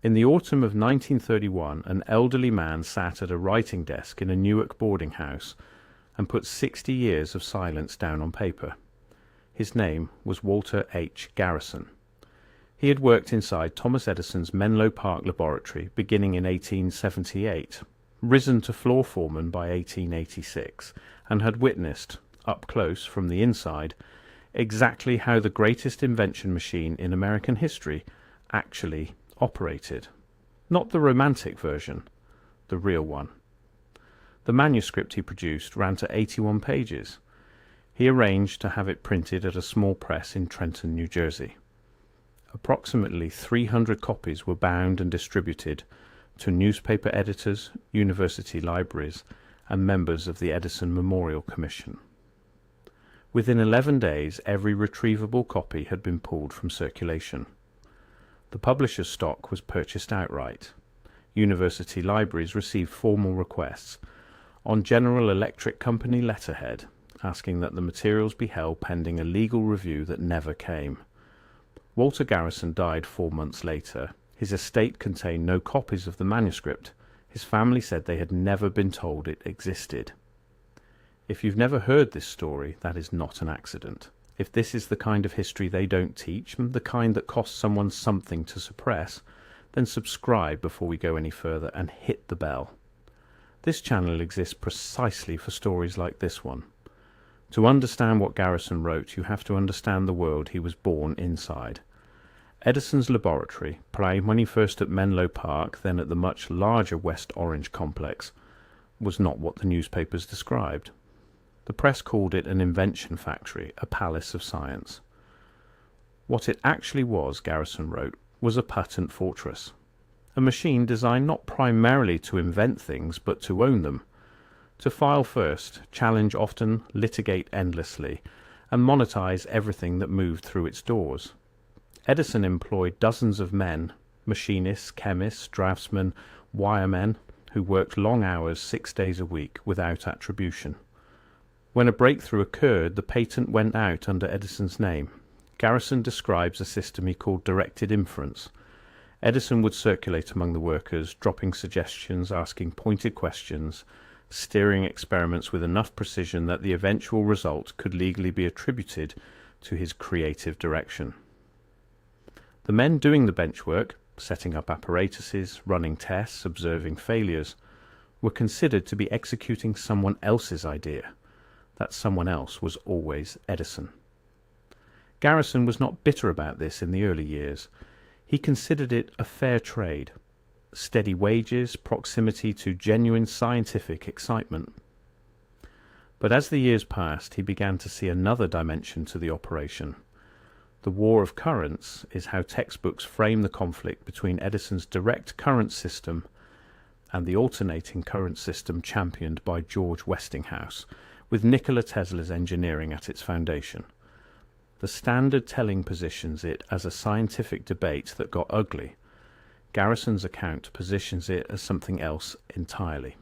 In the autumn of 1931, an elderly man sat at a writing desk in a Newark boarding house and put 60 years of silence down on paper. His name was Walter H. Garrison. He had worked inside Thomas Edison's Menlo Park laboratory beginning in 1878, risen to floor foreman by 1886, and had witnessed, up close from the inside, exactly how the greatest invention machine in American history actually operated. Not the romantic version, the real one. The manuscript he produced ran to 81 pages. He arranged to have it printed at a small press in Trenton, New Jersey. Approximately 300 copies were bound and distributed to newspaper editors, university libraries, and members of the Edison Memorial Commission. Within 11 days, every retrievable copy had been pulled from circulation. The publisher's stock was purchased outright. University libraries received formal requests on General Electric Company letterhead, asking that the materials be held pending a legal review that never came. Walter Garrison died 4 months later. His estate contained no copies of the manuscript. His family said they had never been told it existed. If you've never heard this story, that is not an accident. If this is the kind of history they don't teach, the kind that costs someone something to suppress, then subscribe before we go any further and hit the bell. This channel exists precisely for stories like this one. To understand what Garrison wrote, you have to understand the world he was born inside. Edison's laboratory, primed when he first at Menlo Park, then at the much larger West Orange complex, was not what the newspapers described. The press called it an invention factory, a palace of science. What it actually was, Garrison wrote, was a patent fortress. A machine designed not primarily to invent things, but to own them. To file first, challenge often, litigate endlessly, and monetize everything that moved through its doors. Edison employed dozens of men, machinists, chemists, draftsmen, wiremen, who worked long hours 6 days a week without attribution. When a breakthrough occurred, the patent went out under Edison's name. Garrison describes a system he called directed inference. Edison would circulate among the workers, dropping suggestions, asking pointed questions, steering experiments with enough precision that the eventual result could legally be attributed to his creative direction. The men doing the bench work, setting up apparatuses, running tests, observing failures, were considered to be executing someone else's idea. That someone else was always Edison. Garrison was not bitter about this in the early years. He considered it a fair trade, steady wages, proximity to genuine scientific excitement. But as the years passed, he began to see another dimension to the operation. The war of currents is how textbooks frame the conflict between Edison's direct current system and the alternating current system championed by George Westinghouse, with Nikola Tesla's engineering at its foundation. The Standard telling positions it as a scientific debate that got ugly. Garrison's account positions it as something else entirely.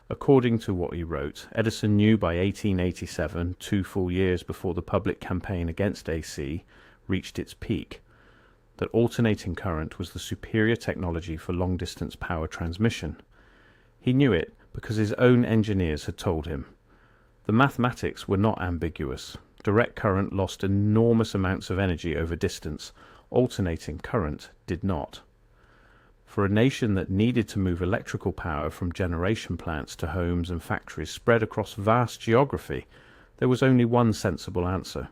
According to what he wrote, Edison knew by 1887, 2 full years before the public campaign against AC reached its peak, that alternating current was the superior technology for long-distance power transmission. He knew it because his own engineers had told him. The mathematics were not ambiguous. Direct current lost enormous amounts of energy over distance. Alternating current did not. For a nation that needed to move electrical power from generation plants to homes and factories spread across vast geography, there was only one sensible answer.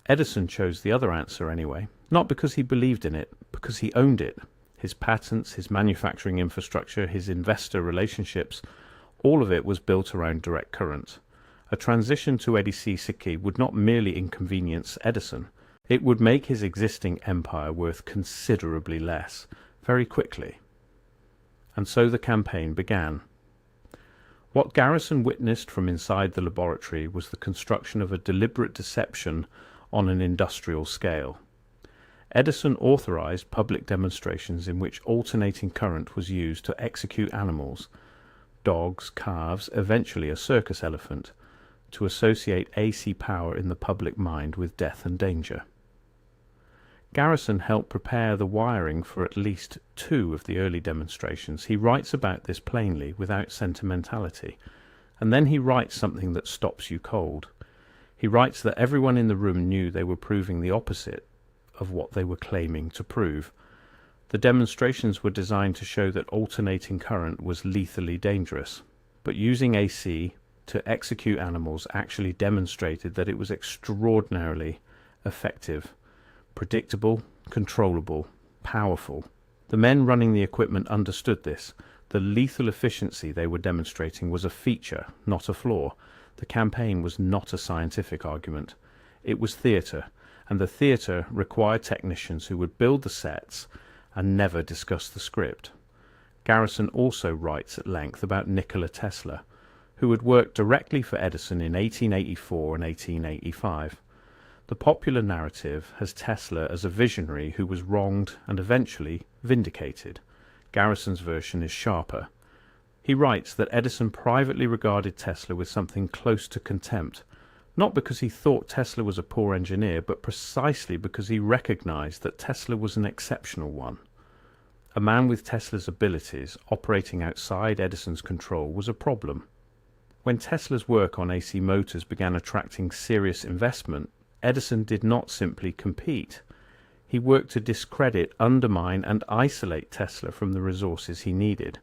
Edison chose the other answer anyway, not because he believed in it, because he owned it. His patents, his manufacturing infrastructure, his investor relationships, all of it was built around direct current. A transition to ADC-SiC would not merely inconvenience Edison, it would make his existing empire worth considerably less, very quickly. And so the campaign began. What Garrison witnessed from inside the laboratory was the construction of a deliberate deception on an industrial scale. Edison authorized public demonstrations in which alternating current was used to execute animals, dogs, calves, eventually a circus elephant, to associate AC power in the public mind with death and danger. Garrison helped prepare the wiring for at least 2 of the early demonstrations. He writes about this plainly, without sentimentality. And then he writes something that stops you cold. He writes that everyone in the room knew they were proving the opposite of what they were claiming to prove. The demonstrations were designed to show that alternating current was lethally dangerous, but using AC to execute animals actually demonstrated that it was extraordinarily effective, predictable, controllable, powerful. The men running the equipment understood this. The lethal efficiency they were demonstrating was a feature, not a flaw. The campaign was not a scientific argument. It was theatre, and the theatre required technicians who would build the sets and never discuss the script. Garrison also writes at length about Nikola Tesla, who had worked directly for Edison in 1884 and 1885. The popular narrative has Tesla as a visionary who was wronged and eventually vindicated. Garrison's version is sharper. He writes that Edison privately regarded Tesla with something close to contempt, not because he thought Tesla was a poor engineer, but precisely because he recognized that Tesla was an exceptional one. A man with Tesla's abilities operating outside Edison's control was a problem. When Tesla's work on AC motors began attracting serious investment, Edison did not simply compete. He worked to discredit, undermine, and isolate Tesla from the resources he needed.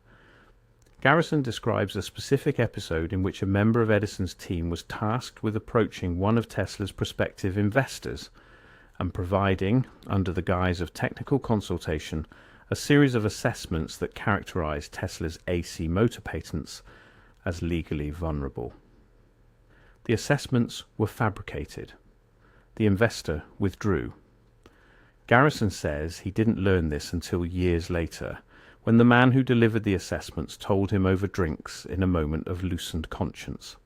Garrison describes a specific episode in which a member of Edison's team was tasked with approaching one of Tesla's prospective investors and providing, under the guise of technical consultation, a series of assessments that characterized Tesla's AC motor patents as legally vulnerable. The assessments were fabricated. The investor withdrew. Garrison says he didn't learn this until years later, when the man who delivered the assessments told him over drinks in a moment of loosened conscience.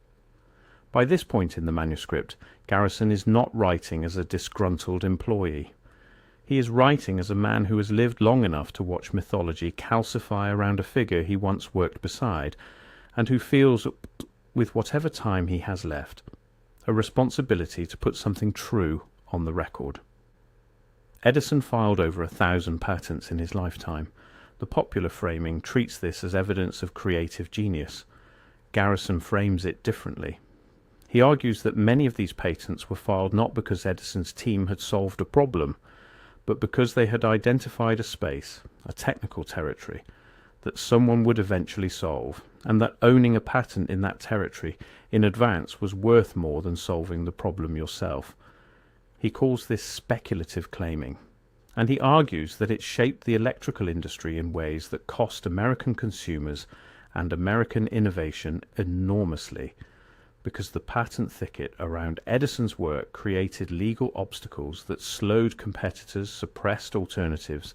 By this point in the manuscript, Garrison is not writing as a disgruntled employee. He is writing as a man who has lived long enough to watch mythology calcify around a figure he once worked beside, and who feels, with whatever time he has left, a responsibility to put something true on the record. Edison filed over 1,000 patents in his lifetime. The popular framing treats this as evidence of creative genius. Garrison frames it differently. He argues that many of these patents were filed not because Edison's team had solved a problem, but because they had identified a space, a technical territory, that someone would eventually solve, and that owning a patent in that territory in advance was worth more than solving the problem yourself. He calls this speculative claiming, and he argues that it shaped the electrical industry in ways that cost American consumers and American innovation enormously, because the patent thicket around Edison's work created legal obstacles that slowed competitors, suppressed alternatives,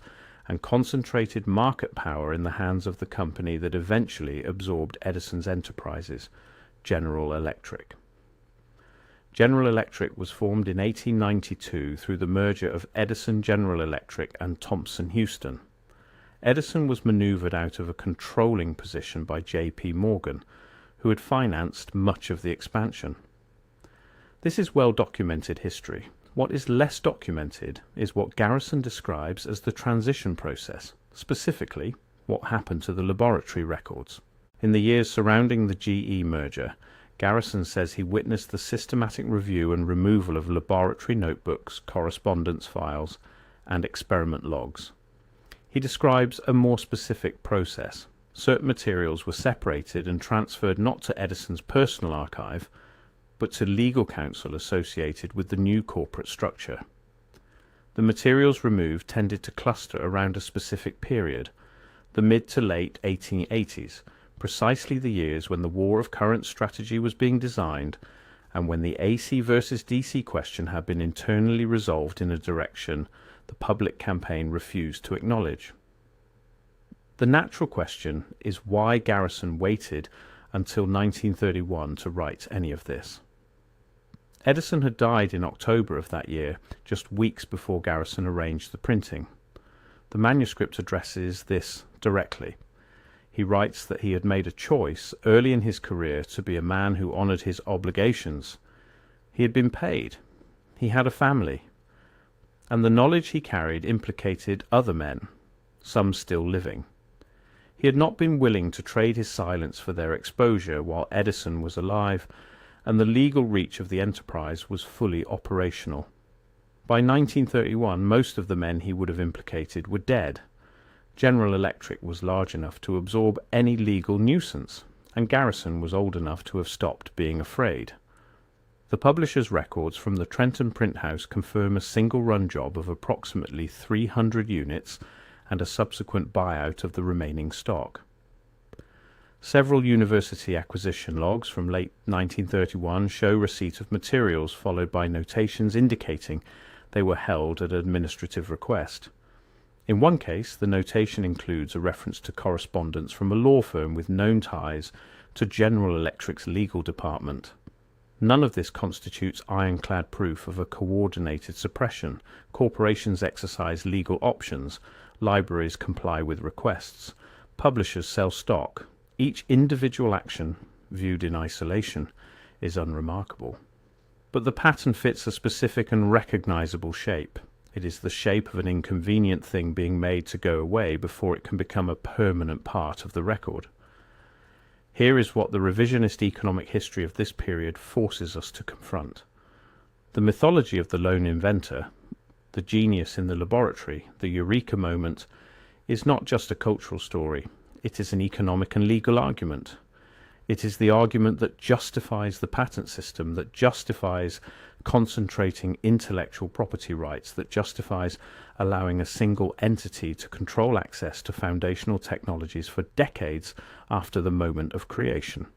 and concentrated market power in the hands of the company that eventually absorbed Edison's enterprises, General Electric. General Electric was formed in 1892 through the merger of Edison General Electric and Thomson Houston. Edison was maneuvered out of a controlling position by J.P. Morgan, who had financed much of the expansion. This is well-documented history. What is less documented is what Garrison describes as the transition process, specifically what happened to the laboratory records. In the years surrounding the GE merger, Garrison says he witnessed the systematic review and removal of laboratory notebooks, correspondence files, and experiment logs. He describes a more specific process. Certain materials were separated and transferred not to Edison's personal archive, but to legal counsel associated with the new corporate structure. The materials removed tended to cluster around a specific period, the mid to late 1880s, precisely the years when the war of current strategy was being designed and when the AC versus DC question had been internally resolved in a direction the public campaign refused to acknowledge. The natural question is why Garrison waited until 1931 to write any of this. Edison had died in October of that year, just weeks before Garrison arranged the printing. The manuscript addresses this directly. He writes that he had made a choice early in his career to be a man who honored his obligations. He had been paid. He had a family. and the knowledge he carried implicated other men, some still living. He had not been willing to trade his silence for their exposure while Edison was alive, and the legal reach of the enterprise was fully operational. By 1931, most of the men he would have implicated were dead. General Electric was large enough to absorb any legal nuisance, and Garrison was old enough to have stopped being afraid. The publisher's records from the Trenton print house confirm a single-run job of approximately 300 units and a subsequent buyout of the remaining stock. Several university acquisition logs from late 1931 show receipt of materials followed by notations indicating they were held at administrative request. In one case, the notation includes a reference to correspondence from a law firm with known ties to General Electric's legal department. None of this constitutes ironclad proof of a coordinated suppression. Corporations exercise legal options, libraries comply with requests, publishers sell stock. Each individual action, viewed in isolation, is unremarkable. But the pattern fits a specific and recognizable shape. It is the shape of an inconvenient thing being made to go away before it can become a permanent part of the record. Here is what the revisionist economic history of this period forces us to confront. The mythology of the lone inventor, the genius in the laboratory, the eureka moment, is not just a cultural story. It is an economic and legal argument. It is the argument that justifies the patent system, that justifies concentrating intellectual property rights, that justifies allowing a single entity to control access to foundational technologies for decades after the moment of creation.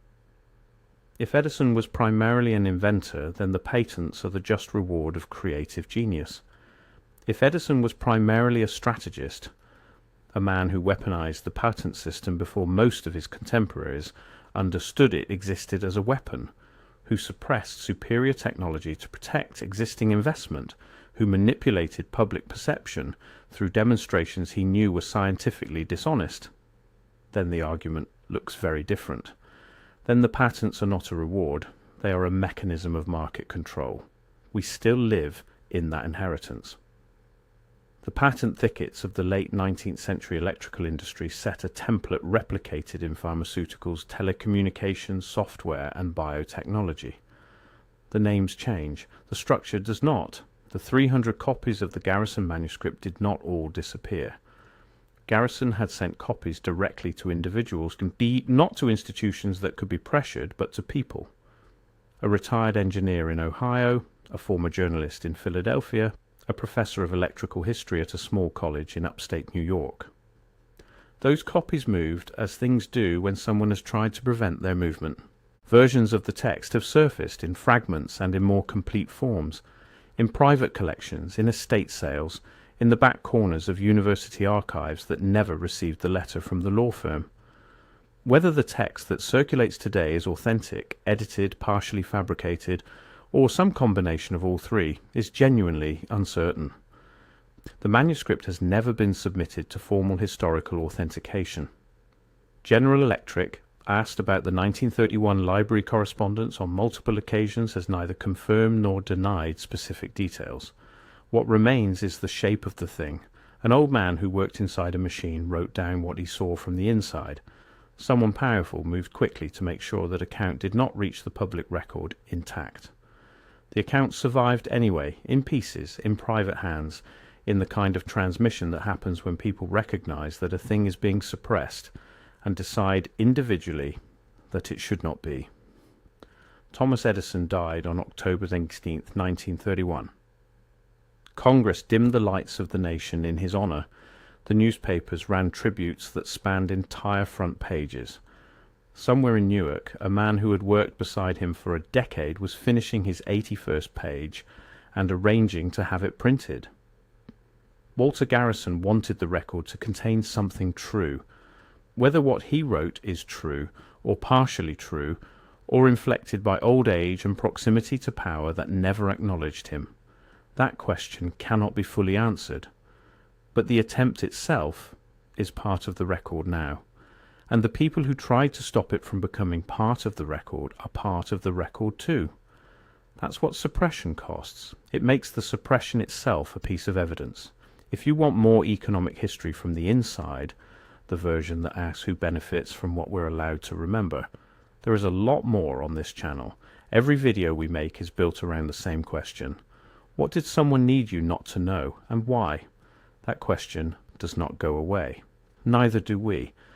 If Edison was primarily an inventor, then the patents are the just reward of creative genius. If Edison was primarily a strategist, a man who weaponized the patent system before most of his contemporaries understood it existed as a weapon, who suppressed superior technology to protect existing investment, who manipulated public perception through demonstrations he knew were scientifically dishonest, then the argument looks very different. Then the patents are not a reward, they are a mechanism of market control. We still live in that inheritance. The patent thickets of the late 19th century electrical industry set a template replicated in pharmaceuticals, telecommunications, software, and biotechnology. The names change. The structure does not. The 300 copies of the Garrison manuscript did not all disappear. Garrison had sent copies directly to individuals, indeed not to institutions that could be pressured, but to people. A retired engineer in Ohio, a former journalist in Philadelphia, a professor of electrical history at a small college in upstate New York. Those copies moved as things do when someone has tried to prevent their movement. Versions of the text have surfaced in fragments and in more complete forms, in private collections, in estate sales, in the back corners of university archives that never received the letter from the law firm. Whether the text that circulates today is authentic, edited, partially fabricated, or some combination of all three, is genuinely uncertain. The manuscript has never been submitted to formal historical authentication. General Electric, asked about the 1931 library correspondence on multiple occasions, has neither confirmed nor denied specific details. What remains is the shape of the thing. An old man who worked inside a machine wrote down what he saw from the inside. Someone powerful moved quickly to make sure that account did not reach the public record intact. The account survived anyway, in pieces, in private hands, in the kind of transmission that happens when people recognize that a thing is being suppressed and decide individually that it should not be. Thomas Edison died on October 19, 1931. Congress dimmed the lights of the nation in his honor. The newspapers ran tributes that spanned entire front pages. Somewhere in Newark, a man who had worked beside him for a decade was finishing his 81st page and arranging to have it printed. Walter Garrison wanted the record to contain something true. Whether what he wrote is true, or partially true, or inflected by old age and proximity to power that never acknowledged him, that question cannot be fully answered. But the attempt itself is part of the record now. And the people who tried to stop it from becoming part of the record are part of the record too. That's what suppression costs. It makes the suppression itself a piece of evidence. If you want more economic history from the inside, the version that asks who benefits from what we're allowed to remember, there is a lot more on this channel. Every video we make is built around the same question. What did someone need you not to know, and why? That question does not go away. Neither do we.